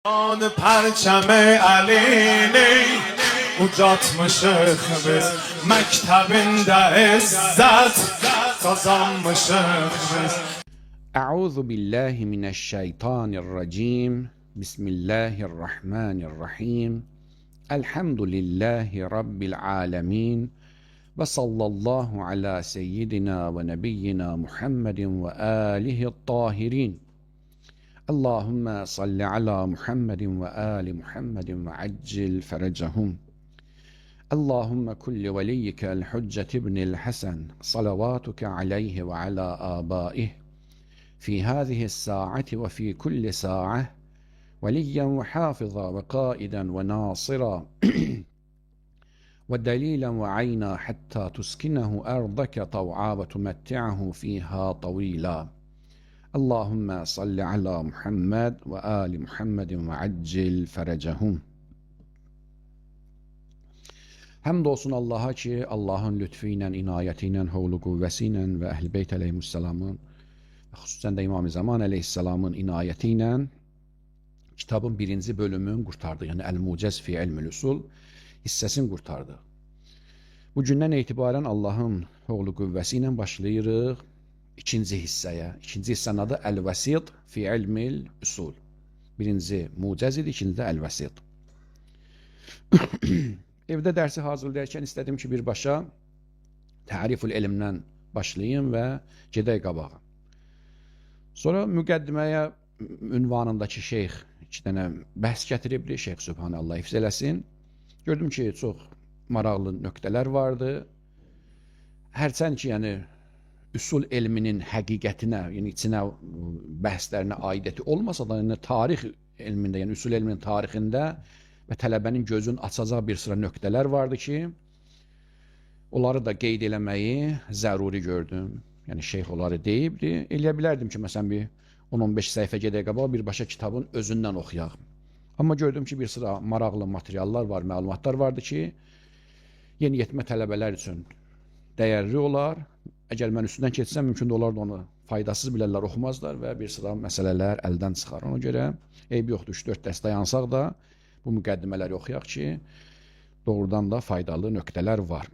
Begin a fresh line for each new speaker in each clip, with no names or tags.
آن پرچم علینی ucatmışıq biz məktəbində izzət qazanmışıq biz.
أعوذ بالله من الشيطان الرجيم بسم الله الرحمن الرحيم الحمد لله رب العالمين وصلى الله على سيدنا ونبينا محمد وآله الطاهرين اللهم صل على محمد وآل محمد وعجل فرجهم اللهم كل وليك الحجة ابن الحسن صلواتك عليه وعلى آبائه في هذه الساعة وفي كل ساعة وليا وحافظا وقائدا وناصرا ودليلا وعينا حتى تسكنه أرضك طوعا وتمتعه فيها طويلا اللهم صل على محمد وآل محمد وعجل فرجهم. Həmd olsun Allaha ki, Allahın lütfü ilə, inayəti ilə, havlu qüvvəsi ilə və Əhl-i Beyt əleyhissalamın və xüsusən də İmam-ı Zaman əleyhissalamın inayəti ilə kitabın birinci bölümünü qurtardı. Yəni Əl-Mucəz fi Elmül Usul hissəsini qurtardı. Bu gündən etibarən Allahın havlu qüvvəsi ilə başlayırıq ikinci hissəyə. İkinci hissənin adı Əl-Vəsid fi Elmül Usul. Birinci Mucəz idi, ikinci də Əl-Vəsid. Evdə dərsi hazırlayarkən istədim ki, birbaşa Tərifül elmdən başlayayım və gedək qabağa. Sonra müqəddiməyə ünvanındakı şeyx iki dənə bəhs gətiribdi, Şeyx Sübhanallah hifz eləsin. Gördüm ki, çox maraqlı nöqtələr vardı. Hərçənd ki, yəni üsul elminin həqiqətinə, yəni içinə bəhslərinə aidiyyəti olmasa da, yəni tarix elmində, yəni üsul elminin tarixində və tələbənin gözünü açacaq bir sıra nöqtələr vardı ki, onları da qeyd eləməyi zəruri gördüm. Yəni şeyx onları deyibdi. Eləyə bilərdim ki, məsələn bir 10-15 səhifə gedək qabaq birbaşa kitabın özündən oxuyaq. Amma gördüm ki, bir sıra maraqlı materiallar var, məlumatlar vardı ki, yeniyetmə tələbələr üçün dəyərli olar. Əgər mən üstündən keçsəm, mümkün də olar da onu faydasız bilərlər, oxumazlar və bir sıra məsələlər əldən çıxar. Ona görə eyb yoxdur, 3-4 dərs dayansaq da bu müqəddimələri oxuyaq ki, doğrudan da faydalı nöqtələr var.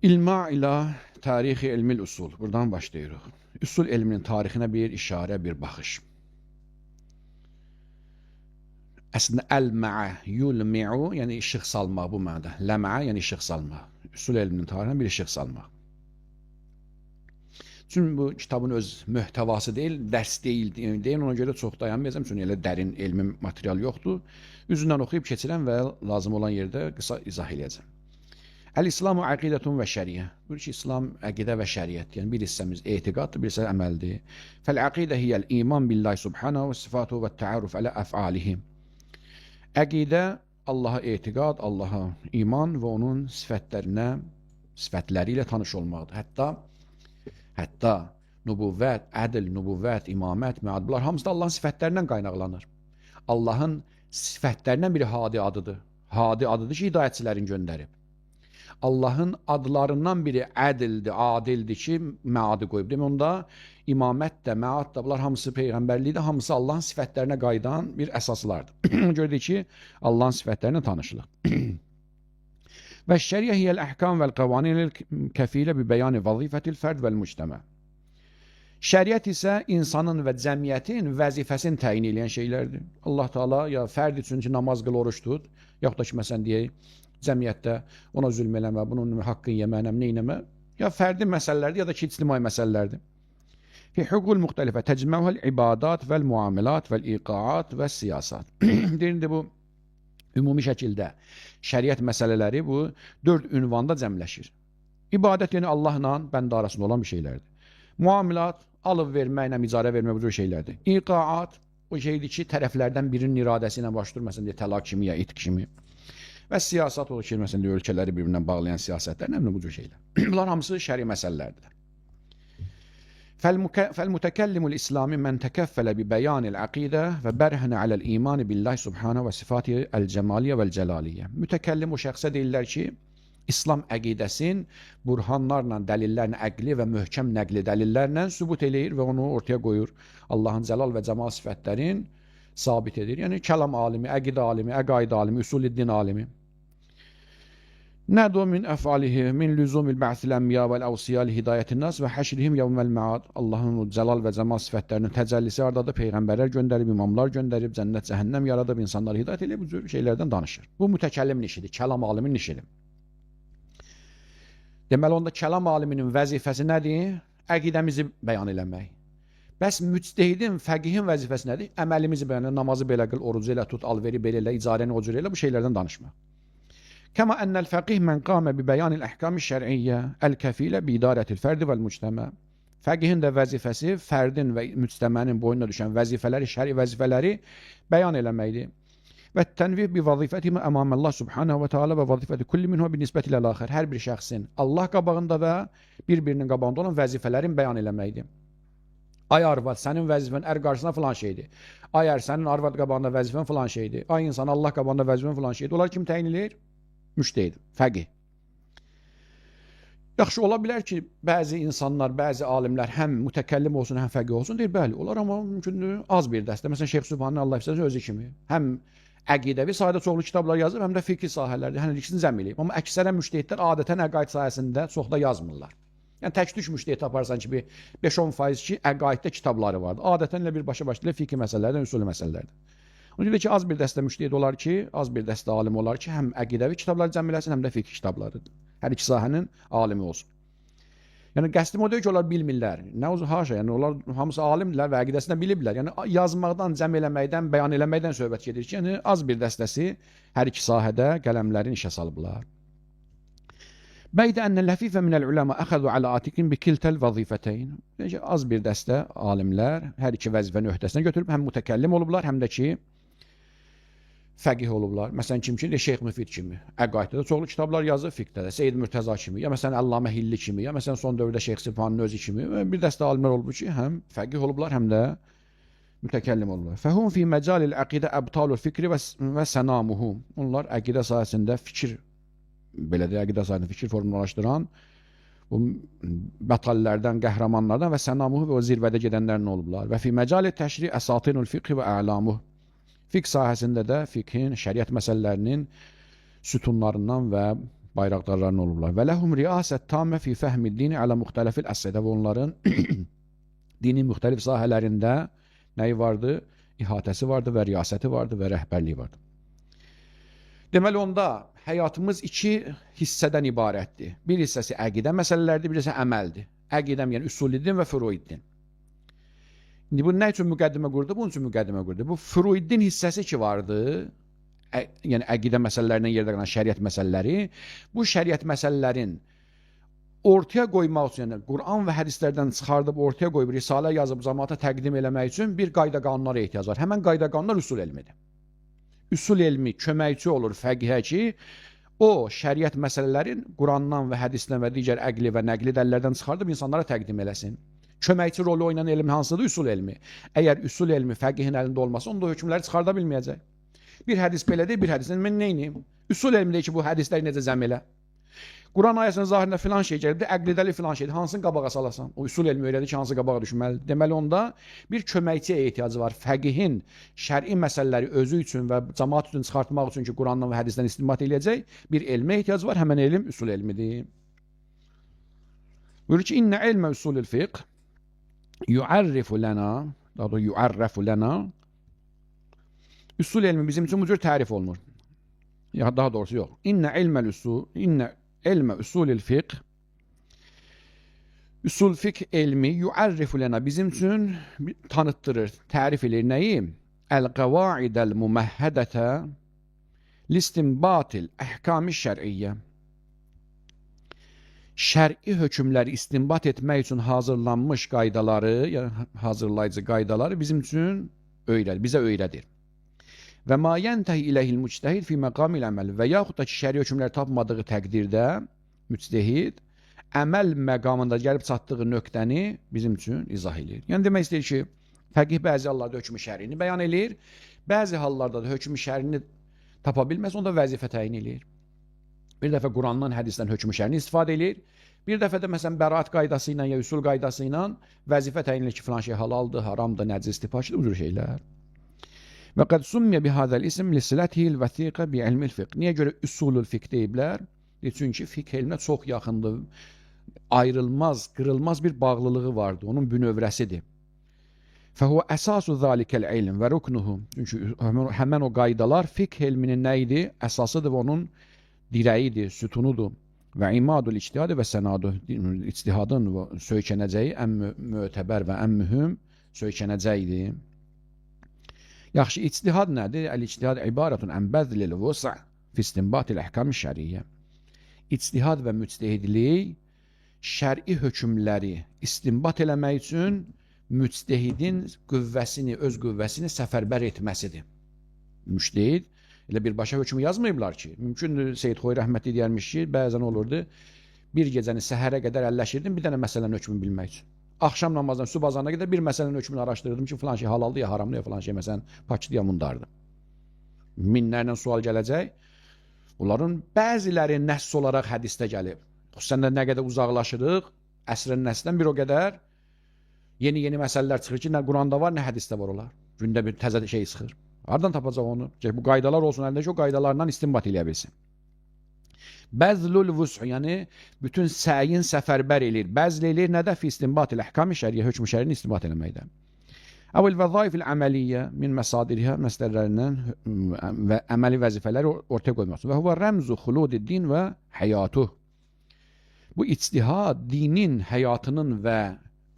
İlma ilə tarixi elmil usul. Buradan başlayırıq. Üsul elminin tarixinə bir işarə, bir baxış. Əslində əl-mə'ə yulmi'u, yəni işıq salmaq bu mənada. Ləmə, yəni işıq salmaq. Üsul elminin tarixinə bir işıq salmaq. Çünki bu kitabın öz mühtəvası deyil, dərs deyil, ona görə çox dayanmayacağım. Çünki elə dərin elmi material yoxdur. Üzündən oxuyub keçirəm və lazım olan yerdə qısa izah edəcəm. Əl-İslamu əqidətun və şəriyə. Buyur ki, İslam əqidə və şəriət. Yəni bir hissəmiz etiqaddır, bir hissə əməldir. Fəl-əqidə hiyəl iman billahi subhanahu və sifatuhu və təarruf alə əf'alihi. Əqidə Allaha etiqad, Allaha iman və onun sifətləri ilə tanış olmaqdır. Hətta nübüvvət, ədl, nübüvvət, imamət, məad, bunlar hamısı da Allahın sifətlərindən qaynaqlanır. Allahın sifətlərindən biri hadi adıdır. Hadi adıdır ki, hidayətçilərin göndərib. Allahın adlarından biri ədildir, adildir ki, məadı qoyub. Demək, onda imamət də, məad da, bunlar hamısı peyğəmbərliyi də, hamısı Allahın sifətlərinə qaydan bir əsaslardır. Gördük ki, Allahın sifətlərinə tanışılıq. Və şəriə hiyəl əhkam vəl qavanil kəfilə bi bəyani vazifətil fərd vəl müctəmə. Şəriət isə insanın və cəmiyyətin vəzifəsini təyin edən şeylərdir. Allah Teala ya fərd üçün ki, namaz qıl, oruç tut, yaxud da ki, məsələn deyək, cəmiyyətdə ona zülm eləmə, bunun haqqını yemənəm, neynəmə, ya fərdi məsələlərdir, ya da ki, ictimai məsələlərdir. Fi hüququl müxtəlifə təcməvəl ibadat vəl muamilat vəl iqaat və siyasat. Deyirində bu, ümumi şəkildə şəriət məsələləri bu 4 ünvanda cəmləşir. İbadət, yəni Allahla bəndə arasında olan bir şeylərdir. Muamilat, alıb verməklə, icarə vermək bu cür şeylərdir. İqaat, o şeydir ki, tərəflərdən birinin iradəsi ilə başlayır, məsələn, təlaq kimi, ya itq kimi. Və siyasat olur ki, məsələn, ölkələri birbirindən bağlayan siyasətlər, nə bu cür şeylər. Bunlar hamısı şəri məsələlərdir. فالمتكلم الإسلامي من تكفل ببيان العقيدة وبرهن على الإيمان بالله سبحانه ve sıfatı el-cemaliye vel-celaliye. Mütekellim o şəxsə deyirlər ki, İslam əqidəsin burhanlarla, dəlillərlə, əqli və möhkəm nəqli dəlillərlə sübut eləyir və onu ortaya qoyur. Allahın cəlal və cəmal sifətlərin sabit edir. Yəni kəlam alimi, əqidə alimi, əqaid alimi, usuliddin alimi. Nədu min əfalihi min lüzumil ba'sil ənbiya vəl əvsiya li hidayətin nas və həşrihim yevməl məad. Allahın cəlal və cəmal sifətlərinin təcəllisi hardadır? Peyğəmbərlər göndərib, imamlar göndərib, cənnət, cəhənnəm yaradıb, insanları hidayət eləyib, bu cür şeylərdən danışır. Bu mütəkəllimin işidir, kəlam alimin işidir. Deməli, onda kəlam aliminin vəzifəsi nədir? Əqidəmizi bəyan eləmək. Bəs müctehidin, fəqihin vəzifəsi nədir? Əməlimizi bəyan, namazı belə qıl, orucu elə tut, alveri belə elə, icarəni o cür elə, bu şeylərdən danışmaq. Kəma ennəl fəqih mən qamə bi bəyanil əhkam-ı şər'iyyə əl-kəfilə bi idarətil fərdi vəl-müctəmə. Fəqihin də vəzifəsi fərdin və müctəmənin boynuna düşən vəzifələri, şəri vəzifələri bəyan eləməkdir. Və tənvih bi vəzifətimi əmaməllah subhanahu və teala və vəzifəti kulli minhu bi nisbəti iləl-axir. Hər bir şəxsin Allah qabağında və bir-birinin qabağında olan vəzifələrin bəyan eləməkdir. Ay arvad, sənin vəzifən ər qarşısına filan şeydir. Ay ər, sənin arvad qabağında vəzifən filan şeydir. Ay insan, Allah qabağında vəzifən filan şeydir. Onlar kim təyin edir? Müştehid, fəqih. Yaxşı, ola bilər ki, bəzi insanlar, bəzi alimlər həm mütəkəllim olsun, həm fəqih olsun, deyir, bəli, olar, amma mümkündür az bir dəstə. Məsələn, Şeyx Sübhanə Allah ifsəsin özü kimi. Həm əqidəvi sahədə çoxlu kitablar yazır, həm də fiqh sahələrdə, həm də ikisini cəm eləyib. Amma əksərən müştehidlər adətən əqaid sahəsində çox da yazmırlar. Yəni, tək-tük müştehid taparsan ki, 5-10% ki, əqaiddə kitabları vardır. Adətən ilə birbaşa başlayır fiqh məsələlərdən, usul məsələlərdən. Ona görə ki, az bir dəstə müştehid olar ki, az bir dəstə alim olar ki, həm əqidəvi kitabları cəm eləsin, həm də fiqh kitabları. Hər iki sahənin alimi olsun. Yəni, qəsdim o deyil ki, onlar bilmirlər. Nə olsun, haşa, yəni, onlar hamısı alimdirlər və əqidəsində biliblər. Yəni, yazmaqdan, cəm eləməkdən, bəyan eləməkdən söhbət gedir ki, yəni, az bir dəstəsi hər iki sahədə qələmlərin işə salıblar. Bəydə ənəl ləfifə minəl uləma əxədu alə atikin bi kiltəl vəzifətəyn. Yəni, az bir dəstə alimlər hər iki vəzifəni öhdəsinə götürüb, həm mütəkəllim olublar, həm də ki, fəqih olublar. Məsələn, kim ki, Şeyx Müfid kimi. Əqaiddə də çoxlu kitablar yazır, fiqhdə də. Seyyid Mürtəza kimi, ya məsələn, Əllamə Hilli kimi, ya məsələn, son dövrdə Şeyx Sübhanın özü kimi. Bir dəstə alimlər olub ki, həm fəqih olublar, həm də mütəkəllim olublar. Fəhum fi məcalil əqidə əbtalul fikri və sənamuhum. Onlar əqidə sahəsində fikir, belə də əqidə sahəsində fikir formulaşdıran bu bətallərdən, qəhrəmanlardan və sənamuhu və o zirvədə gedənlərdən olublar. Və fi məcalil təşri əsatinul fiqhi və əlamuh. Fiqh sahəsində də fiqhin, şəriət məsələlərinin sütunlarından və bayraqdarlarından olurlar. Və ləhum riyasət tamə fi fəhmid dini alə müxtələfil əsədə və onların dinin müxtəlif sahələrində nəyi vardı? İhatəsi vardı və riyasəti vardı və rəhbərliyi vardı. Deməli, onda həyatımız iki hissədən ibarətdir. Bir hissəsi əqidə məsələlərdir, bir hissəsi əməldir. Əqidəm, yəni üsuliddin və furuiddin. İndi bu nə üçün müqəddimə qurdu? Bunun üçün müqəddimə qurdu. Bu furuiddin hissəsi ki vardı, yəni əqidə məsələlərindən yerdə qalan şəriət məsələləri, bu şəriət məsələlərin ortaya qoymaq üçün, yəni Quran və hədislərdən çıxardıb ortaya qoyub, risalə yazıb cəmaata təqdim eləmək üçün bir qayda qanunlara ehtiyac var. Həmən qayda qanunlar üsul elmidir. Üsul elmi köməkçi olur fəqihə ki, o şəriət məsələlərin Qurandan və hədisdən və digər əqli və nəqli dəlillərdən çıxardıb insanlara təqdim eləsin. Köməkçi rolü oynayan elm hansıdır? Üsul elmi. Əgər üsul elmi fəqihin əlində olmasa, onda hökmləri çıxarda bilməyəcək. Bir hədis belədir, bir hədisdən mən neyniyim? Üsul elmdə ki, bu hədisləri necə cəm elə? Quran ayəsinin zahirində filan şey gəlirdi, əqli dəlil filan şeydir. Hansını qabağa salasan? O üsul elmi öyrədir ki, hansı qabağa düşməlidir. Deməli, onda bir köməkçiyə ehtiyacı var. Fəqihin şər'i məsələləri özü üçün və cəmaat üçün çıxartmaq üçün ki, Qurandan və hədisdən istinbat eləyəcək bir elmə ehtiyacı var. Həmən elm üsul elmidir. Buyurur ki, innə ilmə usulül fiqh yu'arrifu lana, daha doğrusu yu'arrafu lana, üsul elmi bizim üçün bu cür tərif olunur. Ya daha doğrusu yox. İnnə ilmə usulil fiqh, usul fiqh elmi yu'arrifu lana bizim üçün tanıtdırır, tərif edir nəyi? Əl-qəvaidəl müməhhədətə listinbatil əhkami şər'iyyə. Şər'i hökmləri istinbat etmək üçün hazırlanmış qaydaları, yəni hazırlayıcı qaydaları bizim üçün öyrədir, bizə öyrədir. Və ma yentəhi iləhil müctəhid fi məqamil əməl və yaxud da ki, şəri hökmləri tapmadığı təqdirdə müctəhid əməl məqamında gəlib çatdığı nöqtəni bizim üçün izah edir. Yəni demək istəyir ki, fəqih bəzi hallarda hökmü şərini bəyan edir, bəzi hallarda da hökmü şərini tapa bilməz, onda vəzifə təyin edir. Bir dəfə Qurandan, hədisdən hökm şərini istifadə edir. Bir dəfə də məsələn bəraət qaydası ilə ya üsul qaydası ilə vəzifə təyin edir ki, filan şey halaldır, haramdır, nəcisdir, pakdır, bu cür şeylər. Və qəd summiyə bihadəl ism lisilətihil vəsiqə bi ilmil fiqh. Niyə görə üsulul fiqh deyiblər? Çünki fiqh elminə çox yaxındır, ayrılmaz, qırılmaz bir bağlılığı vardır, onun bünövrəsidir. Fəhvə əsasu zalikəl ilm və ruknuhu. Çünki həmən o qaydalar fiqh elminin nə idi? Əsasıdır və onun dirəyidir, sütunudur. Və imadul ictihadı və sənadu. İctihadın söykənəcəyi ən mötəbər və ən mühüm söykənəcəkdir. Yaxşı, ictihad nədir? Əl-ictihad ibarətun ən bəzlil vus'a fi istinbatil əhkam-ı şəriyyə. İctihad və müctehidlik şəri hökmləri istinbat eləmək üçün müctehidin qüvvəsini, öz qüvvəsini səfərbər etməsidir. Müctehid elə birbaşa hökmü yazmayıblar ki. Mümkündür, Seyyid Xoy rəhmətli deyərmiş ki, bəzən olurdu, bir gecəni səhərə qədər əlləşirdim bir dənə məsələnin hökmünü bilmək üçün. Axşam namazdan sübh azanına qədər bir məsələnin hökmünü araşdırırdım ki, filan şey halaldır ya haramdır ya filan şey məsələn pakdır ya mundardır. Minlərlə sual gələcək. Onların bəziləri nəss olaraq hədisdə gəlib. Xüsusən də nə qədər uzaqlaşırıq, əsrin nəsdən bir o qədər yeni məsələlər çıxır ki, nə Quranda var, nə hədisdə var olar. Gündə bir təzə şey çıxır. Hardan tapacaq onu? Bu qaydalar olsun əlində ki, o qaydalardan istinbat eləyə bilsin. Bəzlul vus'u, yəni bütün səyin səfərbər eləyir. Bəzl eləyir nədə? Fi istinbat ilə əhkam-ı şəriyyə, hökm-ü şərini istinbat eləməkdə. Əvvəl vəzaifil əməliyyə min məsadirihə, məsələrindən və əməli vəzifələri ortaya qoymaq. Və huvə rəmzu xuludi din və həyatuh. Bu ictihad dinin həyatının və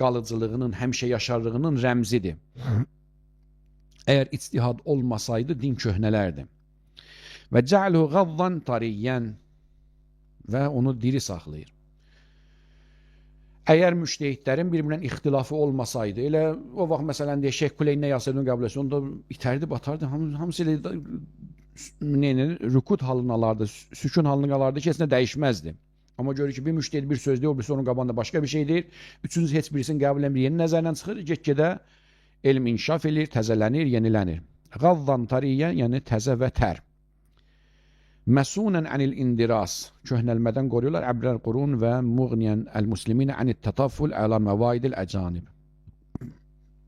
qalıcılığının, həmişə yaşarlığının rəmzidir. Əgər ictihad olmasaydı, din köhnələrdi. Və cə'luhu qazzan tariyyən və onu diri saxlayır. Əgər müştehidlərin bir-birindən ixtilafı olmasaydı, elə o vaxt məsələn deyək, Şeyh Kuleyn nə yazsaydın qəbul etsin, onda itərdi, batardı, hamısı elə rükut halını alardı, sükun halını alardı ki, heç nə dəyişməzdi. Amma görür ki, bir müştehid bir söz deyir, o birisi onun qabağında başqa bir şey deyir, üçüncü heç birisinin qəbul etmir, yeni nəzərlə çıxır, get-gedə elm inkişaf edir, təzələnir, yenilənir. Qazzan tariyyən, yəni təzə və tər. Məsunən ənil indiras, köhnəlmədən qoruyurlar, əbrəl qurun və muğniyən əl-musliminə ənil tətaful əla məvaidil əcanib.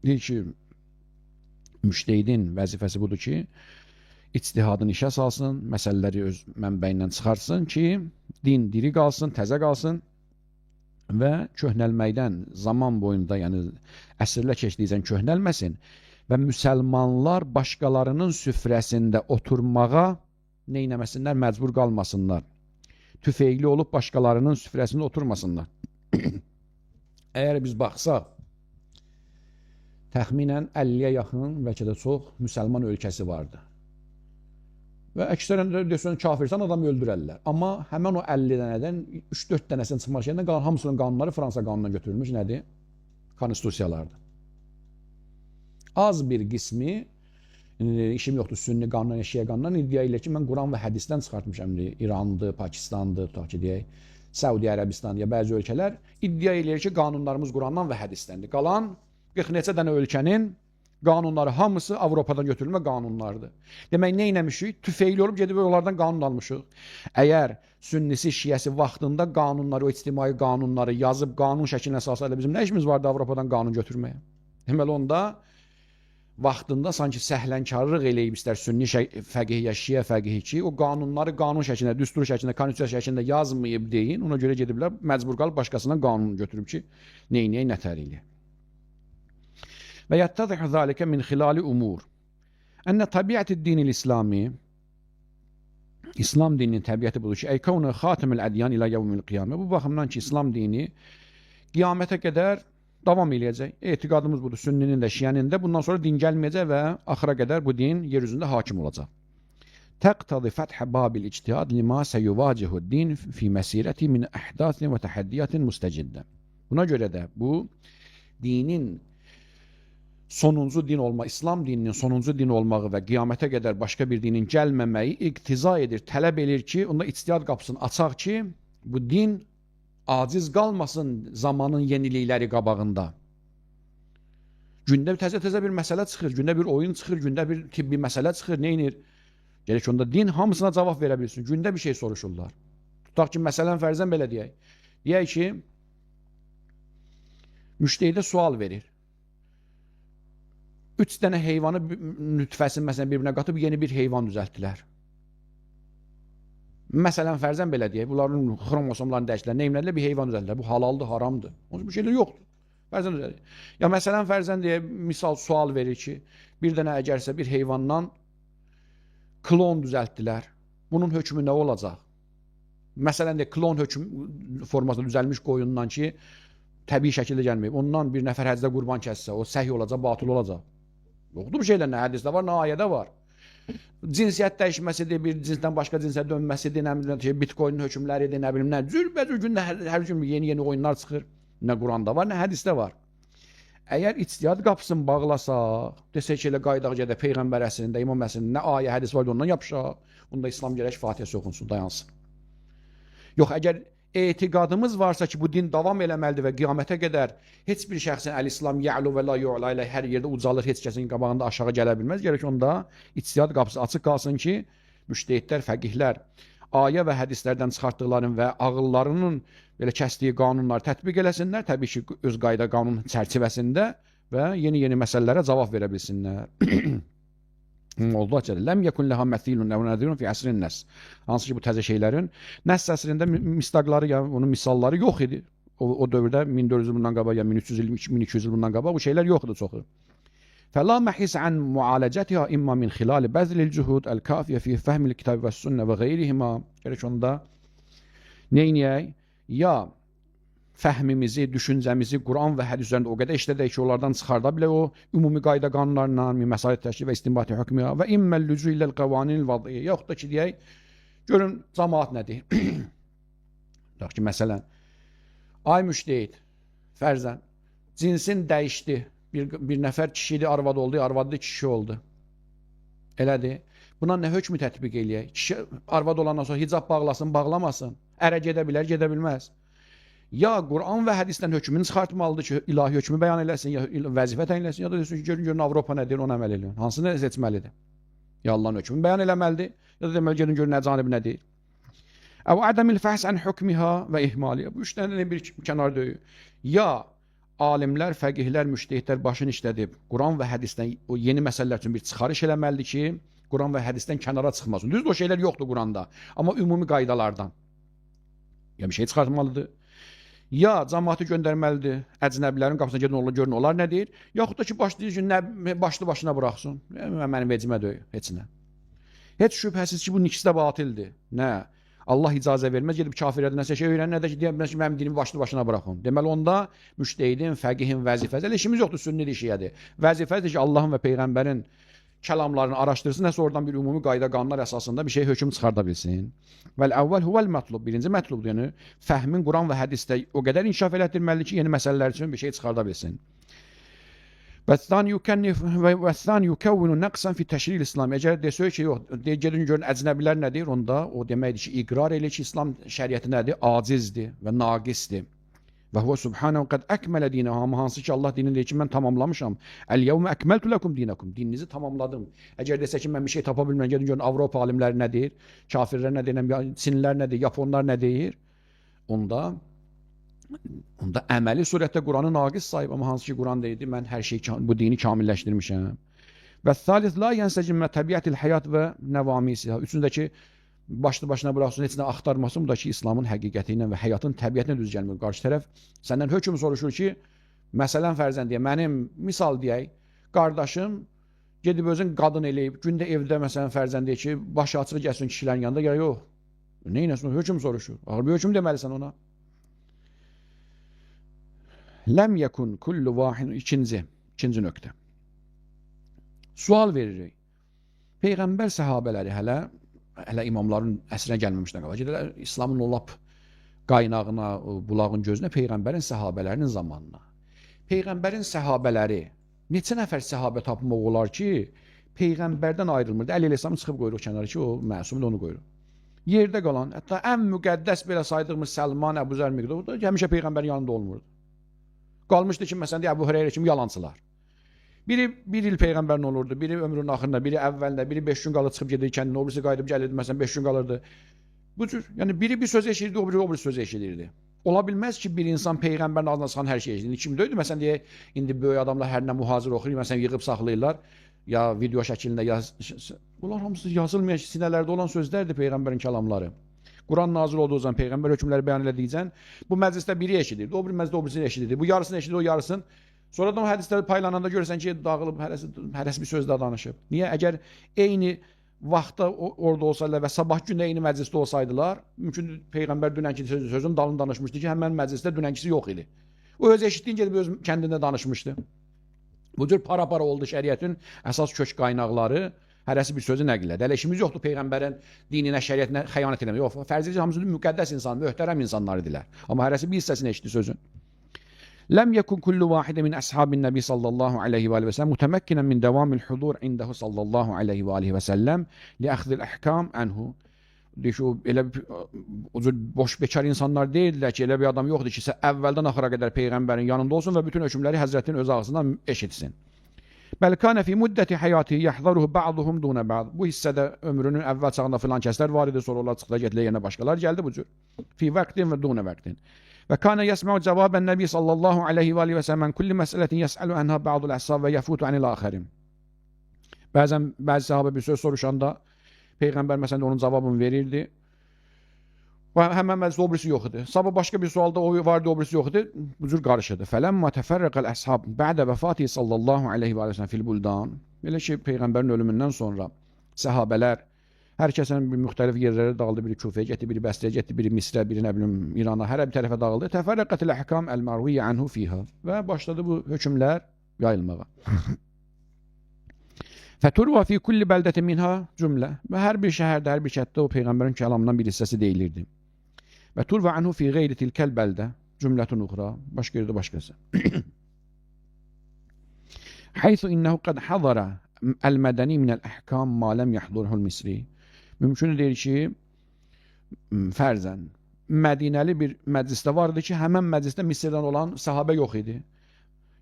Deyir ki, müştehidin vəzifəsi budur ki, ictihadını işə salsın, məsələləri öz mənbəyindən çıxarsın ki, din diri qalsın, təzə qalsın və köhnəlməkdən zaman boyunda, yəni əsrlə keçdikcə köhnəlməsin və müsəlmanlar başqalarının süfrəsində oturmağa neynəməsinlər, məcbur qalmasınlar. Tüfeyli olub başqalarının süfrəsində oturmasınlar. Əgər biz baxsaq, təxminən 50-yə yaxın, bəlkə də çox müsəlman ölkəsi vardı. Və əksərən də desən, kafirsən, adamı öldürərlər. Amma həmən o 50 dənədən 3-4 dənəsindən çıxmaq şeyindən qalan hamısının qanunları Fransa qanununa götürülmüş. Nədir? Konstitusiyalardır. Az bir qismi, işim yoxdur, sünni qanundan, şiə qanundan iddia ilə ki, mən Quran və hədisdən çıxartmışam. İrandır, Pakistandır, tutaq ki, deyək, Səudi Ərəbistan ya bəzi ölkələr iddia edir ki, qanunlarımız Qurandan və hədisdəndir. Qalan 40 neçə dənə ölkənin qanunları hamısı Avropadan götürülmə qanunlardır. Demək, nə eləmişik? Tüfeyli olub gedib onlardan qanun almışıq. Əgər sünnisi, şiəsi vaxtında qanunları, o ictimai qanunları yazıb qanun şəklinə salsaydı, bizim nə işimiz vardı Avropadan qanun götürməyə? Deməli, onda vaxtında sanki səhlənkarlıq eləyib istər sünni fəqih ya şiə fəqihi ki, o qanunları qanun şəklində, düstur şəklində, konstitusiya şəklində yazmayıb deyin, ona görə gediblər, məcbur qalıb başqasından qanun götürüb ki, neynəyək, nətər eləyək. Və yəttədih zəlikə min xilali umur. Ənə təbiyyəti dinil İslami, İslam dininin təbiyyəti budur ki, əykəvnə xatəmil ədyan ilə yevmil qiyamə. Bu baxımdan ki, İslam dini qiyamətə qədər davam eləyəcək. Etiqadımız budur, sünninin də, şiənin də. Bundan sonra din gəlməyəcək və axıra qədər bu din yer üzündə hakim olacaq. Təqtadı fəthə babil ictihad lima seyuvacihu din fi məsirəti min əhdasin və təhəddiyatin müstəciddə. Buna görə də bu dinin sonuncu din olma, İslam dininin sonuncu din olmağı və qiyamətə qədər başqa bir dinin gəlməməyi iqtiza edir, tələb edir ki, onda ictihad qapısını açaq ki, bu din aciz qalmasın zamanın yenilikləri qabağında. Gündə təzə-təzə bir məsələ çıxır, gündə bir oyun çıxır, gündə bir tibbi məsələ çıxır, neynir? Gerək onda din hamısına cavab verə bilsin, gündə bir şey soruşurlar. Tutaq ki, məsələn, fərzən belə deyək. Deyək ki, müştehidə sual verir. 3 dənə heyvanı nütfəsini məsələn bir-birinə qatıb yeni bir heyvan düzəltdilər. Məsələn, fərzən belə deyək, bunların xromosomlarını dəyişdilər, neymlədilər, bir heyvan düzəltdilər. Bu halaldır, haramdır. Onun bir şeylər yoxdur. Fərzən düzəltdilər. Ya məsələn, fərzən deyək, misal sual verir ki, bir dənə əgərsə bir heyvandan klon düzəltdilər. Bunun hökmü nə olacaq? Məsələn deyək, klon hökm formasında düzəlmiş qoyundan ki, təbii şəkildə gəlməyib. Ondan bir nəfər həcdə qurban kəssə, o səhi olacaq, batıl olacaq. Yoxdur bir şeylər, nə hədisdə var, nə ayədə var. Cinsiyyət dəyişməsidir, bir cinsdən başqa cinsə dönməsidir, nə bilim, bitcoinin hökmləridir, nə bilim, nə cürbəcür gündə hər gün yeni oyunlar çıxır. Nə Quranda var, nə hədisdə var. Əgər içtihad qapısını bağlasaq, desək ki, elə qaydaq gedə Peyğəmbər əsrində, İmam əsrində nə ayə, hədis var, ondan yapışaq. Bunda İslam gərək Fatihə oxunsun, dayansın. Yox, əgər etiqadımız varsa ki, bu din davam eləməlidir və qiyamətə qədər heç bir şəxsin əl-İslam ya'lu və la yu'la ilə hər yerdə ucalır, heç kəsin qabağında aşağı gələ bilməz. Gərək onda içtihad qapısı açıq qalsın ki, müştehidlər, fəqihlər ayə və hədislərdən çıxartdıqlarının və ağıllarının belə kəsdiyi qanunları tətbiq eləsinlər, təbii ki, öz qayda qanun çərçivəsində və yeni məsələlərə cavab verə bilsinlər. Allah Cəllə, ləm yəkun ləhə məthilun və nədirun fi əsrin nəs. Hansı ki, bu təzə şeylərin nəs əsrində misdaqları, ya onun misalları yox idi. O dövrdə 1400 il bundan qabaq, ya 1300 il, 1200 il bundan qabaq bu şeylər yox idi çoxu. Fəla məhis ən mualəcətiha imma min xilali bəzlil cühud əl-kafiyə fi fəhmil kitab və sünnə və qeyrihima. Gerək onda neynəyək? Ya fəhmimizi, düşüncəmizi Quran və hədis üzərində o qədər işlədək ki, onlardan çıxarda bilək o ümumi qayda qanunlarından, məsail təşkil və istinbati hökmüyə və imməl lücu illəl qavanil vadiyə. Yaxud da ki, deyək, görün, cəmaat nədir? Deyək ki, məsələn, ay müştehid, fərzən, cinsin dəyişdi, bir nəfər kişi idi, arvad oldu, arvadlı kişi oldu. Elədir. Buna nə hökmü tətbiq eləyək? Kişi arvad olandan sonra hicab bağlasın, bağlamasın. Ərə gedə bilər, gedə bilməz. Ya Quran və hədisdən hökmünü çıxartmalıdır ki, ilahi hökmü bəyan eləsin, ya vəzifə təyin eləsin, ya da desin ki, görün Avropa nədir, onu əməl eləyin. Hansını seçməlidir? Ya Allahın hökmünü bəyan eləməlidir, ya da deməli, görün nəcanib nədir? Əv ədəmil fəhs ən hükmüha və ihmaliyə. Bu üç dənə bir kənar döyü. Ya alimlər, fəqihlər, müştehidlər başını işlədib, Quran və hədisdən o yeni məsələlər üçün bir çıxarış eləməlidir ki, Quran və hədisdən kənara çıxmasın. Düzdür, o şeylər yoxdur Quranda, amma ümumi qaydalardan. Ya bir şey çıxartmalıdır. Ya cəmaatı göndərməlidir, əcnəbilərin qapısına gedin, görün onlar nə deyir, yaxud da ki, başlayır ki, başlı başına buraxsın. Mənim vecimə döyü, heç nə. Heç şübhəsiz ki, bunun ikisi də batildir. Nə? Allah icazə verməz, gedib kafirlərdən nəsə şey öyrənir, nə də ki, deyəməz ki, mənim dinimi başlı başına buraxın. Deməli, onda müştehidin, fəqihin vəzifəsi, elə işimiz yoxdur, sünnidir, şiədir. Vəzifədir ki, Allahın və Peyğəmbərin kəlamlarını araşdırsın, nəsə oradan bir ümumi qayda qanunlar əsasında bir şey hökm çıxarda bilsin. Vəl-əvvəl huvəl mətlub, birinci mətlubdur, yəni fəhmin Quran və hədisdə o qədər inkişaf elətdirməlidir ki, yeni məsələlər üçün bir şey çıxarda bilsin. وَالثَّانِ يُكَوِّنُ نَقْصًا فِي تَشْرِيعِ الْإِسْلَامِ. Əgər desək ki, yox, gedin görün əcnəbilər nədir, onda o deməkdir ki, iqrar elə ki, İslam şəriəti nədir? Acizdir və naqisdir. Və huve subhanahu qad akmala dinahu, amma hansı ki Allah dinini deyir ki, mən tamamlamışam. El-yevme ekmeltu lekum dinakum. Dininizi tamamladım. Əgər desə ki, mən bir şey tapa bilmirəm, gedin görün Avropa alimləri nə deyir, kafirlər nə deyir, Çinlilər nə deyir, Yaponlar nə deyir? Onda əməli surətdə Quranı naqis sayıb, amma hansı ki Quran deyir, mən hər şey bu dini kamilləşdirmişəm. Və salis la yensəcimə təbiətil həyat və nəvamisiha. Üçüncüdəki başlı başına bıraxsın, heç nə axtarmasın, bu da ki, İslamın həqiqəti ilə və həyatın təbiətinə düz gəlmir. Qarşı tərəf səndən hökm soruşur ki, məsələn fərzən deyə, mənim misal deyək, qardaşım gedib özün qadın eləyib, gündə evdə məsələn fərzən deyək ki, başı açıq gəlsin kişilərin yanında, ya yox, neynəsin, hökm soruşur. Ağır bir hökm deməlisən ona. Ləm yəkun kullu vahin, ikinci nöqtə. Sual veririk. Peyğəmbər səhabələri hələ imamların əsrinə gəlməmişdən qabaq. Gedilər İslamın o lap qaynağına, bulağın gözünə, Peyğəmbərin səhabələrinin zamanına. Peyğəmbərin səhabələri, neçə nəfər səhabə tapmaq olar ki, Peyğəmbərdən ayrılmırdı. Əli Əsəlam çıxıb qoyuruq kənara ki, o məsumdur, onu qoyuruq. Yerdə qalan, hətta ən müqəddəs belə saydığımız Səlman, Əbu Zər Miqdad, həmişə Peyğəmbərin yanında olmurdu. Qalmışdı ki, məsələn, Əbu Hüreyrə kimi yalancılar. Biri bir il Peyğəmbərin olurdu, biri ömrünün axırında, biri əvvəlində, biri 5 gün qalır çıxıb gedir kəndinə, o birisi qayıdıb gəlirdi, məsələn 5 gün qalırdı. Bu cür. Yəni biri bir söz eşidirdi, o biri söz eşidirdi. Ola bilməz ki, bir insan peyğəmbərin ağzından çıxan hər şey eşidir. Kim deyildi? Məsələn deyək, indi böyük adamlar hər nə mühazir oxuyur, məsələn yığıb saxlayırlar ya video şəklində bunlar hamısı yazılmayan sinələrdə olan sözlərdir peyğəmbərin kəlamları. Quran nazil olduğu zaman peyğəmbər hökmləri bəyan elədikcən bu məclisdə biri eşidirdi, o bir məclisdə o birisini eşidirdi. Bu yarısını eşidirdi, o yarısını. Sonradan o hədislər paylananda görürsən ki, dağılıb hərəsi bir sözdə danışıb. Niyə? Əgər eyni vaxtda orada olsaydılar və sabah gündə eyni məclisdə olsaydılar, mümkün peyğəmbər dünənki sözün dalını danışmışdı ki, həmən məclisdə dünənkisi yox idi. O öz eşitdiyin gedib öz kəndində danışmışdı. Bu cür para-para oldu şəriətin əsas kök qaynaqları, hərəsi bir sözü nəql edir. Hələ işimiz yoxdur peyğəmbərin dininə, şəriətinə xəyanət eləmək. Yox, fərziyyəcə hamısı müqəddəs insan, möhtərəm insanlar idilər. Amma hərəsi bir hissəsini eşitdi sözün. Ləm yekun kullu vahide min əshabin nəbi sallallahu aleyhi və səlləm mütəməkkinen min devamil hudur indəhu sallallahu aleyhi və səlləm li əxzil əhkam ənhu. Deyir ki, elə boş bekar insanlar deyildilər ki, elə bir adam yoxdur ki, əvvəldən axıra qədər peyğəmbərin yanında olsun və bütün hökmləri həzrətin öz ağzından eşitsin. Bəl kana fi müddəti həyati yahzaruhu ba'duhum duna ba'd. Bu hissədə ömrünün əvvəl çağında filan kəslər var idi, sonra onlar çıxdılar, getdilər yerinə başqalar gəldi bu cür. Fi vaqtin və duna vaqtin. Və kana yasma'u cavabən Nəbi sallallahu aleyhi və səlləm kulli məsələtin yəs'alu anha ba'dul ashab və yafutu anil axərin. Bəzi sahabə bir söz soruşanda peyğəmbər məsələn onun cavabını verirdi. Və həmən məclisdə o birisi yox idi. Sabah başqa bir sualda o vardı, o birisi yox idi. Bu cür qarışırdı. Fələmmə təfərrəqəl əshab bə'də vəfati sallallahu aleyhi və səlləm fil buldan. Belə ki, peyğəmbərin ölümündən sonra səhabələr hər kəsin bir müxtəlif yerlərə dağıldı. Biri Küfəyə getdi, biri Bəsrəyə getdi, biri Misrə, biri nə bilim İrana, hər bir tərəfə dağıldı. Təfərrəqətil əhkam əl-mərviyyə anhu fiha. Və başladı bu hökmlər yayılmağa. Fəturva fi kulli bəldətin minha cümlə. Və hər bir şəhərdə, hər bir kənddə o peyğəmbərin kəlamından bir hissəsi deyilirdi. Və turva anhu fi qeyri tilkəl bəldə cümlətun uxra. Başqa yerdə başqası. Haythu innehu qad hazara el-mədəni minəl əhkam ma ləm yahdurhul misri. Mümkün deyir ki, fərzən, Mədinəli bir məclisdə vardı ki, həmən məclisdə Misirdən olan sahabə yox idi.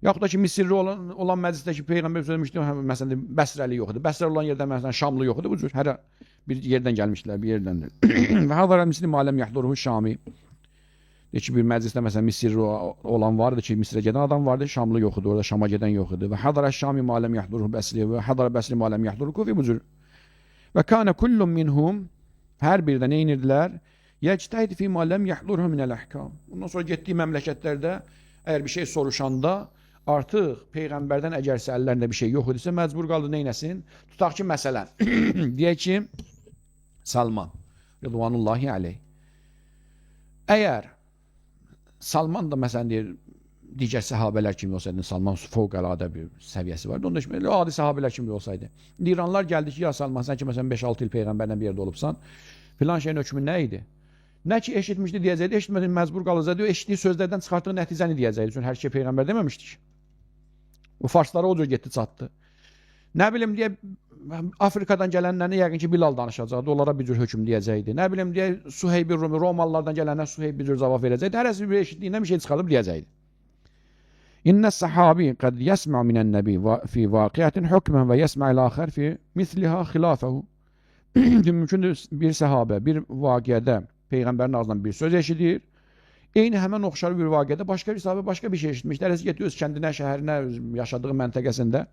Yaxud da ki, Misirli olan məclisdəki peyğəmbər söyləmişdi, məsələn, Bəsrəli yox idi. Bəsrəli olan yerdə məsələn Şamlı yox idi. Bu cür hər bir yerdən gəlmişdilər, bir yerdəndir. Və hadara misli maləm yahduruhu Şami. Deyir ki, bir məclisdə məsələn Misirli olan vardı ki, Misrə gedən adam vardı, Şamlı yox idi, orada Şama gedən yox idi. Və hadara Şami maləm yahduruhu Bəsri və hadara Bəsri maləm yahduruhu Kufi bu cür. Və kana kullun minhum hər birdə nə edirdilər? Yectəhid fi ma lem yahdurhu min el-ahkam. Ondan sonra getdiyi məmləkətlərdə əgər bir şey soruşanda artıq peyğəmbərdən əgər əllərində bir şey yox idisə məcbur qaldı nə etsin? Tutaq ki, məsələn, deyək ki, Salman Rıdvanullahi aleyh. Əgər Salman da məsələn deyir digər səhabələr kimi olsaydı, Salman fövqəladə bir səviyyəsi vardı. Onda şimdi adi səhabələr kimi olsaydı. İranlar gəldi ki, ya Salman, sən ki məsələn 5-6 il peyğəmbərlə bir yerdə olubsan, filan şeyin hökmü nə idi? Nə ki eşitmişdi deyəcəkdi, eşitmədi məcbur qalacaqdı, eşitdiyi sözlərdən çıxartdığı nəticəni deyəcəkdi. Çünki hər şey peyğəmbər deməmişdi ki. O farslara o cür getdi çatdı. Nə bilim deyə Afrikadan gələnlərini yəqin ki Bilal danışacaqdı, onlara bir cür hökm deyəcəkdi. Nə bilim deyə Suheyb Rumi, Romalılardan gələnlər Suheyb bir cür cavab verəcəkdi. Hərəsi bir eşitdiyindən bir şey çıxarıb deyəcəkdi. İnne sahabi qad yesma minen nebi fi vaqiatin hukmen ve yesma'il axar fi misliha xilafehu. Mümkündür bir səhabə bir vaqiədə peyğəmbərin ağzından bir söz eşidir. Eyni həmən oxşar bir vaqiədə başqa bir sahabə başqa bir şey eşitmişdir. Hərəsi getdi öz kəndinə, şəhərinə, yaşadığı məntəqəsində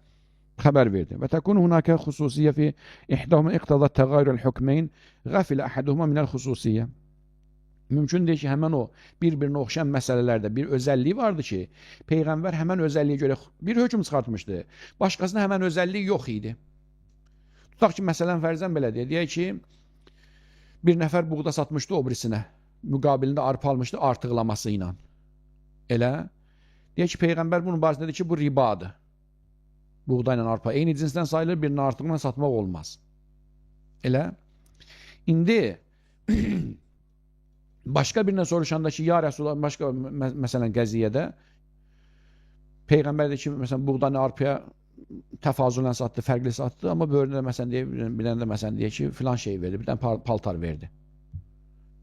xəbər verdi. Və təkunu hunaka xüsusiyyə fi ihdahuma iqtada təğayyürəl hukmeyn ğafilə ahaduhuma minəl xüsusiyyə. Mümkün deyil ki, həmən o bir-birinə oxşayan məsələlərdə bir özəlliyi vardı ki, peyğəmbər həmən özəlliyə görə bir hökm çıxartmışdı. Başqasına həmən özəlliyi yox idi. Tutaq ki, məsələn fərzən belə deyək ki, bir nəfər buğda satmışdı o birisinə, müqabilində arpa almışdı artıqlaması ilə. Elə, deyək ki, peyğəmbər bunun barəsində dedi ki, bu ribadır. Buğda ilə arpa eyni cinsdən sayılır, birinin artıqla satmaq olmaz. Elə, indi başqa birine soruşanda ki, ya Resulullah, başqa məsələn qəziyyədə Peyğəmbər də ki, məsələn, buğdanı arpaya təfazülən satdı, fərqli satdı, amma böğründə məsələn bilən də məsələn deyək ki, filan şey verdi, birdən paltar verdi.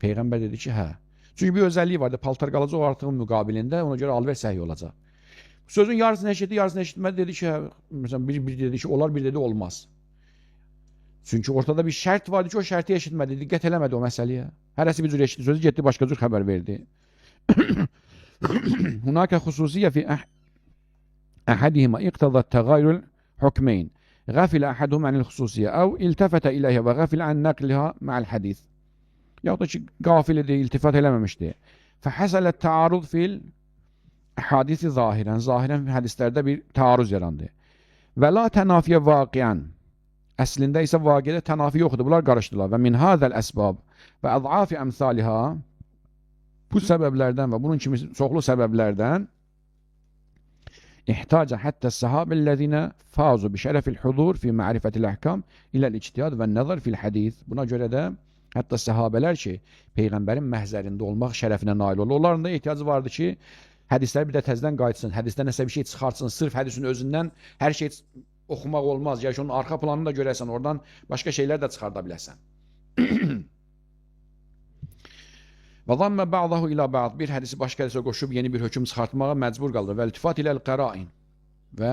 Peyğəmbər dedi ki, hə. Çünki bir özəlliyi vardı, paltar qalacaq o artığın müqabilində, ona görə alver səhiy olacaq. Sözün yarısını eşitdi, yarısını eşitmədi, dedi ki, hə, məsələn, bir dedi ki, olar, bir dedi olmaz. Çünki ortada bir şərt vardı ki, o şərti eşitmədi, diqqət eləmədi o məsələyə. Hərəsi bir cür eşitdi sözü, getdi başqa cür xəbər verdi. Hunaka xüsusiyə fi əhədihimə iqtəzət təğayrül hükmeyn. Qəfilə əhədhum anil xüsusiyə əv iltəfətə iləyhə və qəfilə ən nəqliha mə'l hədis. Yaxud da ki, qafil idi, iltifat eləməmişdi. Fəhəsələt təarud fil hadisi zahirən. Zahirən hədislərdə bir taarruz yarandı. Və la tənafiyə vaqiən. Əslində isə vaqiədə tənafi yoxdur. Bunlar qarışdılar. Və min hadəl əsbab və əz'afi əmsaliha, bu səbəblərdən və bunun kimi çoxlu səbəblərdən ihtaca həttə səhabəllezine fazu bi şərəfil hudur fi ma'rifətil əhkam iləl ictihad və nəzər fil hədis. Buna görə də hətta səhabələr ki, Peyğəmbərin məhzərində olmaq şərəfinə nail olur. Onların da ehtiyacı vardı ki, hədislər bir də təzədən qayıtsın, hədisdən nəsə bir şey çıxartsın, sırf hədisin özündən hər şey oxumaq olmaz. Yəni onun arxa planını da görəsən, oradan başqa şeylər də çıxarda biləsən. Və zammə ba'dahu ilə ba'd, bir hədisi başqa hədisə qoşub yeni bir hökm çıxartmağa məcbur qalır. Və iltifat iləl qərain, və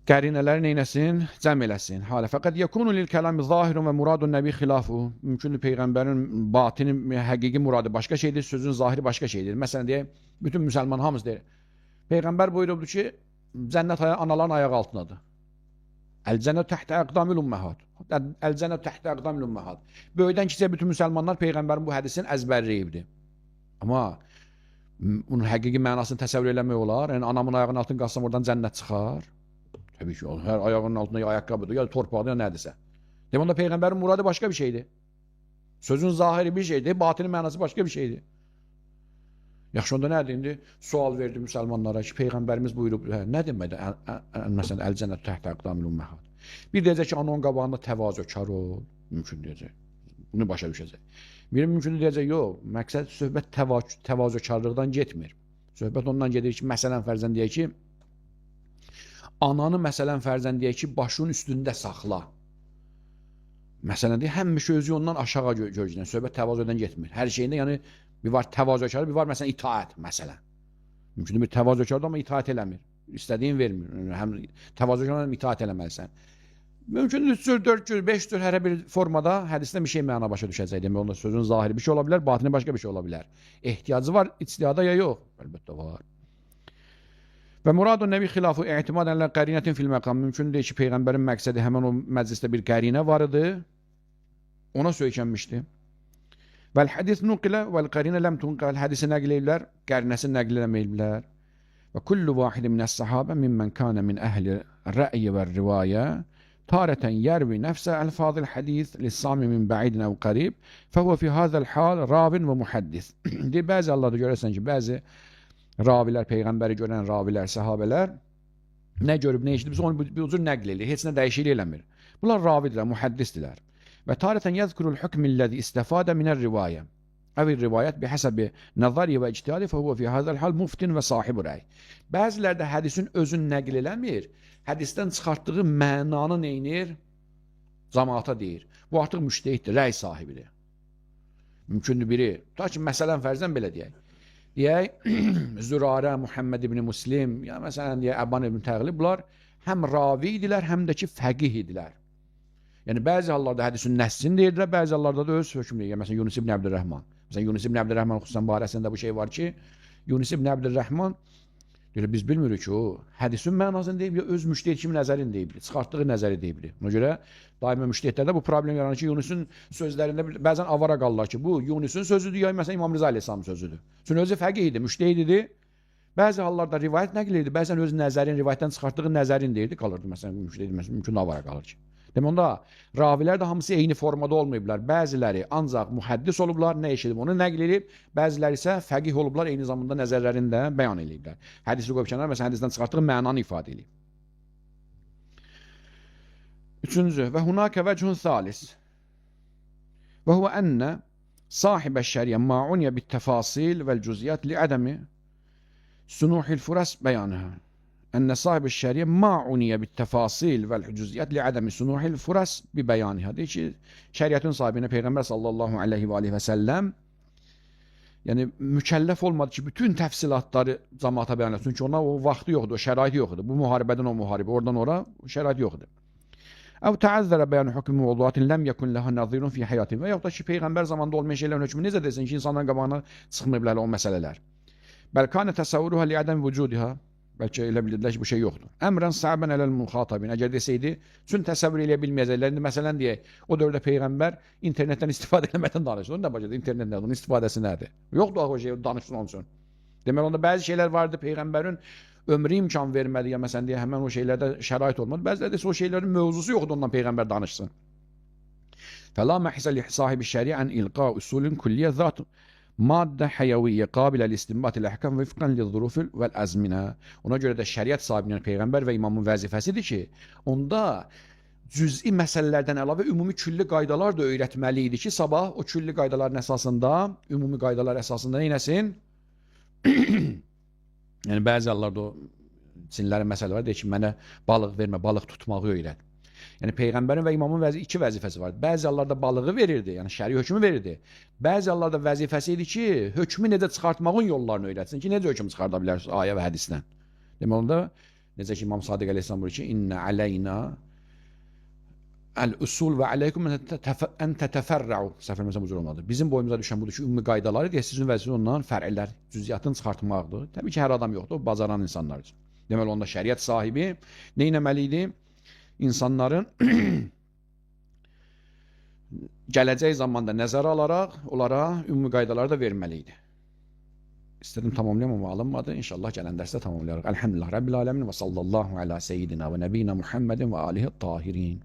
qərinələri neynəsin? Cəm eləsin. Halə fəqəd yəkunu lil kəlami zahirun və muradun nəbi xilafu. Mümkündür Peyğəmbərin batini, həqiqi muradı başqa şeydir, sözün zahiri başqa şeydir. Məsələn deyək, bütün müsəlman hamısı deyir. Peyğəmbər buyurubdur ki, cənnət anaların ayağı altındadır. Əl-cənnət təhtə əqdamil ümməhad. Əl-cənnət təhtə əqdamil ümməhad. Böyüdən kiçiyə bütün müsəlmanlar Peyğəmbərin bu hədisini əzbərləyibdir. Amma bunun həqiqi mənasını təsəvvür eləmək olar. Yəni anamın ayağının altını qassam oradan cənnət çıxar. Təbii ki, hər ayağının altında ya ayaqqabıdır, ya torpaqdır, ya nədirsə. Demək onda Peyğəmbərin muradı başqa bir şeydir. Sözün zahiri bir şeydir, batinin mənası başqa bir şeydir. Yaxşı, onda nədir indi? Sual verdi müsəlmanlara ki, Peyğəmbərimiz buyurub, nə deməkdir? Məsələn, əl-cənnət təhtə əqdamil ümməhad. Bir deyəcək ki, onun qabağında təvazökar ol, mümkün deyəcək. Bunu başa düşəcək. Bir mümkün deyəcək, yox, məqsəd söhbət təvazökarlıqdan getmir. Söhbət ondan gedir ki, məsələn fərzən deyək ki, ananı məsələn fərzən deyək ki, başının üstündə saxla. Məsələn deyək, həmişə özü ondan aşağı görəcəkdən, söhbət təvazödən getmir. Hər şeyində, yəni, bir var təvazökarı, bir var məsələn itaət, məsələn. Mümkün bir təvazökardır, amma itaət eləmir. İstədiyin vermir. Həm təvazökarla itaət eləməlisən. Mümkün 3 cür, 4 cür, 5 cür hər bir formada hədisdə bir şey məna başa düşəcək. Demək, onda sözün zahiri bir şey ola bilər, batini başqa bir şey ola bilər. Ehtiyacı var ictihada ya yox? Əlbəttə var. Və muradun nəbi xilafı i'timadən lə qərinətin fil məqam. Mümkün deyil ki, Peyğəmbərin məqsədi həmən o məclisdə bir qərinə var idi, ona söykənmişdi. Vəl hədis nuqilə vəl qərinə ləm tunqəl. Hədisi nəql edirlər, qərinəsi nəql eləməyirlər. Və kullu vahidi minəs sahabə mimmən kanə min əhli rə'yi və rivayə tarətən yərvi nəfsə əlfadil hədis lissami min bəidin əv qarib fəhvə fi hazəl hal ravin və muhaddis. Deyir, bəzi Allah'da görərsən ki, bəzi ravilər, Peyğəmbəri görən ravilər, səhabələr nə görüb, nə eşidib, onu bir cür nəql edir, heç nə dəyişiklik eləmir. Bunlar ravidirlər, muhaddisdirlər. Və tarətən yəzkurul hükmilləzi istifadə minər rivayə. Əvil rivayət bihəsəbi nəzari və ictihadi fəhvə fi hazəl hal muftin və sahibu rəy. Bəzilər də hədisin özünü nəql eləmir, hədisdən çıxartdığı mənanı neynir? Cəmaata deyir. Bu artıq müştehiddir, rəy sahibidir. Mümkündür biri. Ta ki, məsələn fərzən belə deyək. Deyək, Zürarə, Muhammed ibn Muslim, ya məsələn deyək, Əban ibn Təğlib, bunlar həm ravi idilər, həm də ki, fəqih idilər. Yəni, bəzi hallarda hədisin nəssin deyirdilər, bəzi hallarda da öz hökm deyir. Məsələn, Yunus ibn Əbdürrəhman. Məsələn, Yunus ibn Əbdürrəhman xüsusən barəsində bu şey var ki, Yunus ibn Əbdürrəhman deyir, biz bilmirik ki, o hədisin mənasını deyib, ya öz müştehid kimi nəzərini deyib, çıxartdığı nəzəri deyib. Ona görə daima müştehidlərdə bu problem yaranır ki, Yunusun sözlərində bəzən avara qalırlar ki, bu Yunusun sözüdür, ya məsələn İmam Rıza Aleyhisselamın sözüdür. Çünki özü fəqih idi, müştehid idi. Bəzi hallarda rivayət nəql edirdi, bəzən öz nəzərin, rivayətdən çıxartdığı nəzərin deyirdi, qalırdı. Məsələn, müştehid mümkün avara qalır ki. Demək, onda ravilər də hamısı eyni formada olmayıblar. Bəziləri ancaq mühəddis olublar, nə eşidib onu nəql edib, bəziləri isə fəqih olublar, eyni zamanda nəzərlərini də bəyan ediblər. Hədisi qoyub kənara, məsələn, hədisdən çıxartdığı mənanı ifadə edib. Üçüncü, və hunakə vəchun salis. Və huvə ənə sahibə şəriyə ma'uniyə bit-təfasil vəl-cüziyyət li'ədəmi sunuhil furəs bəyanıha. أن صاحب الشريعة ما عني بالتفاصيل والجزئيات لعدم سنوح الفرص ببيانها. Deyir ki, şəriətin sahibinə Peyğəmbər sallallahu aleyhi və aleyhi və səlləm yəni mükəlləf olmadı ki, bütün təfsilatları cəmaata bəyan etsin. Çünki ona o vaxtı yoxdur, o şəraiti yoxdur. Bu müharibədən o müharibə, oradan ora şərait yoxdur. Əv təəzzərə bəyan hükmü mövduatin ləm yekun ləhə nazirun fi həyatın. Və yaxud da ki, Peyğəmbər zamanında olmayan şeylərin hökmü necə desin ki, insanların qabağına çıxmayıblar o məsələlər. Bəl kanə təsəvvürühə li ədəm vücudiha. Bəlkə elə bilirdilər ki, bu şey yoxdur. Əmrən səbən ələl muxatabin. Əgər desəydi, üçün təsəvvür eləyə bilməyəcəklər. İndi məsələn deyək, o dövrdə Peyğəmbər internetdən istifadə etməkdən danışdı. Onun da başladı, internet nədir, onun istifadəsi nədir? Yoxdur o şey, danışsın onun üçün. Deməli, onda bəzi şeylər vardı, Peyğəmbərin ömrü imkan vermədi ya məsələn deyə həmən o şeylərdə şərait olmadı. Bəziləri də o şeylərin mövzusu yoxdur ondan Peyğəmbər danışsın. Fəla məhsə li sahibi şəriən ilqa usulun kulliyə zat maddə həyaviyyə qabilə listinbat ilə əhkam vifqən li zurufil vəl əzminə. Ona görə də şəriət sahibinin Peyğəmbər və imamın vəzifəsidir ki, onda cüz'i məsələlərdən əlavə ümumi külli qaydalar da öyrətməli idi ki, sabah o külli qaydaların əsasında, ümumi qaydalar əsasında neynəsin? Yəni bəzi hallarda o cinlərin məsələ var, deyir ki, mənə balıq vermə, balıq tutmağı öyrət. Yəni Peyğəmbərin və imamın iki vəzifəsi var. Bəzi hallarda balığı verirdi, yəni şəri hökmü verirdi. Bəzi hallarda vəzifəsi idi ki, hökmü necə çıxartmağın yollarını öyrətsin ki, necə hökm çıxarda bilərsiniz ayə və hədisdən. Demək onda, necə ki İmam Sadiq əleyhissalam buyurur ki, İnnə əleyna əl-usul və əleykum ən tətəfərrəu. Səhv eləmirəmsə bu cür olmalıdır. Bizim boyumuza düşən budur ki, ümumi qaydaları deyək, sizin vəzifəniz ondan fər'lər, cüziyyatını çıxartmaqdır. Təbii ki, hər adam yoxdur, o bacaran insanlar üçün. Deməli, onda şəriət sahibi nə etməli idi? İnsanların gələcək zamanda nəzərə alaraq onlara ümumi qaydaları da verməli idi. İstədim tamamlayam amma alınmadı. İnşallah gələn dərsdə tamamlayarıq. Elhamdülillah Rabbil aləmin və sallallahu alə seyyidina və nəbiyina Muhammedin və alihi tahirin.